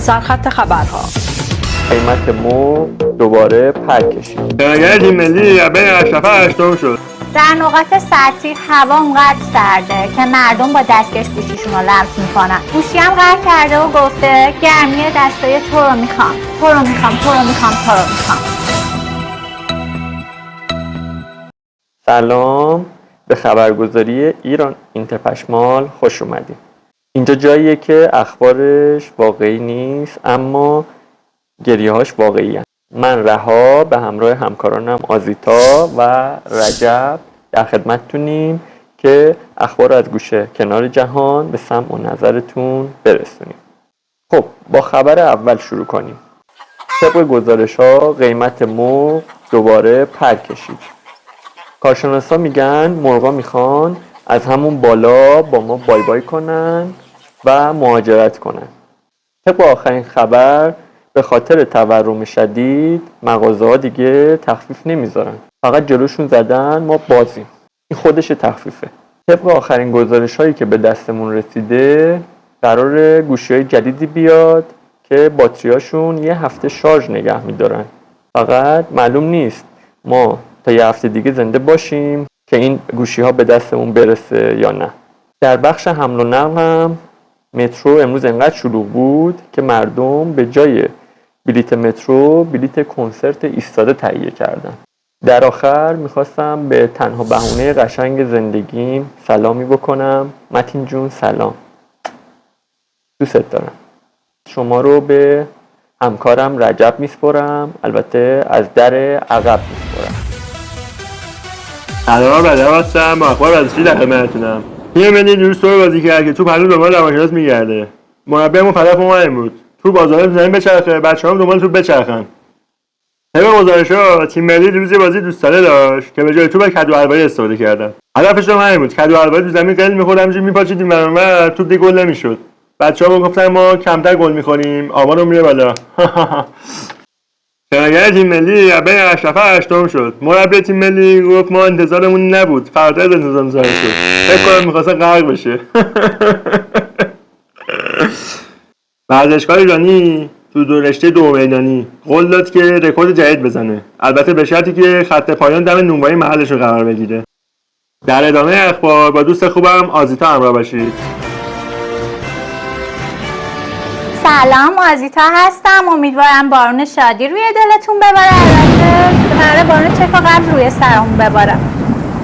سرخط خبرها. قیمت مو دوباره پر کشید. درگیر تیم ملی بین اشرف هشتم شد. در نقاط سطحی هوا اونقدر سرده که مردم با دستکش گوشیشون رو لمس میکنن. گوشی هم قهر کرده و گفته گرمی دستای تو رو میخوام، تو رو میخوام، تو رو میخوام، تو رو میخوام. سلام، به خبرگزاری ایران اینترپشمال خوش اومدید. اینجا جاییه که اخبارش واقعی نیست اما گریه‌هاش واقعی هست. من رها به همراه همکارانم آزیتا و رجب در خدمتتونیم که اخبار رو از گوشه کنار جهان به سمع و نظرتون برسونیم. خب با خبر اول شروع کنیم. طبق گزارش‌ها قیمت مو دوباره پر کشید. کارشناسا میگن مرغا میخوان از همون بالا با ما بای بای کنن و مهاجرت کنن. طبق آخرین خبر به خاطر تورم شدید مغازه‌ها دیگه تخفیف نمیذارن. فقط جلوشون زدن ما بازیم. این خودش تخفیفه. طبق آخرین گزارش‌هایی که به دستمون رسیده قرار گوشی‌های جدیدی بیاد که باتریاشون یه هفته شارژ نگه میدارن. فقط معلوم نیست ما تا یه هفته دیگه زنده باشیم که این گوشی‌ها به دستمون برسه یا نه. در بخش حمل و نقل هم مترو امروز انقدر شلوغ بود که مردم به جای بلیت مترو بلیت کنسرت ایستاده تهیه کردن. در آخر میخواستم به تنها بهونه قشنگ زندگیم سلامی بکنم. متین جون سلام، دوست دارم. شما رو به همکارم رجب میسپرم، البته از در عقب میسپرم. سلام، رجب هستم با اخبار ورزشی در خدمتتونم. تیم ملی دیروز طور بازی کرد که توپ هنوز دنبال روانشناس میگرده. مربیمون هدف ما این بود توپ بازار زمین بچرخه، بچه‌ها دنبال توپ بچرخن. طبق گزارش‌ها تیم ملی دیروز یه بازی دوستانه داشت که به جای توپ کدو حلوایی استفاده کردن. هدفش هم همین بود، کدو حلوایی تو زمین قل می‌خورد، همینجوری میپاچیدیم برابر توپ دیگه گل نمی‌شد. بچه‌ها گفتن ما کمتر گل می‌خوریم، آمارمون میره بالا. درگیر تیم ملی بین اشرف هشتم شد. مربی تیم ملی گفت ما انتظارمون نبود، فردا از انتظارمون زیاد شد. فکر کنم می‌خواست غرق بشه. ورزشکار ایرانی تو دو رشته دو میدانی قول داد که رکورد جدید بزنه، البته به شرطی که خط پایان دم نونوایی محلش رو قرار بگیره. در ادامه اخبار با دوست خوبم آزیتا همراه باشید. سلام، آزیتا هستم. امیدوارم بارون شادی روی دلتون بباره. البته قراره بارون چک و قبل روی سرمون بباره.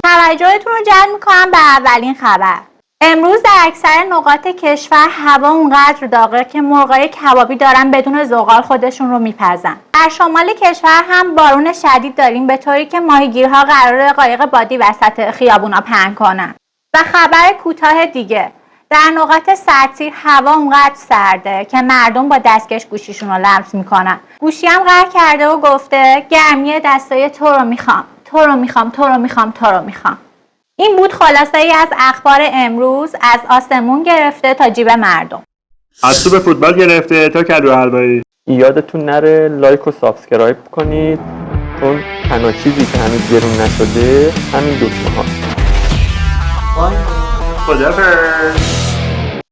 توجهتون رو جلب میکنم به اولین خبر. امروز در اکثر نقاط کشور هوا اونقدر داغه که مرغای کبابی دارن بدون زغال خودشون رو میپزن. در شمال کشور هم بارون شدید داریم به طوری که ماهیگیرها قراره قایق بادی وسط خیابونا پهن کنن. و خبر کوتاه دیگه، در نقاط سطحی هوا اونقدر سرده که مردم با دستکش گوشیشون رو لمس میکنن. گوشی هم قهر کرده و گفته گرمی دستای تو رو میخوام، تو رو میخوام، تو رو میخوام، تو رو میخوام. این بود خلاصه ای از اخبار امروز، از آسمون گرفته تا جیب مردم. از تو به فوتبال گرفته تا کدو حلوایی. یادتون نره لایک و سابسکرایب کنید چون تنها چیزی که هنوز گرون نشده همین دکمه هاست. خدافظ.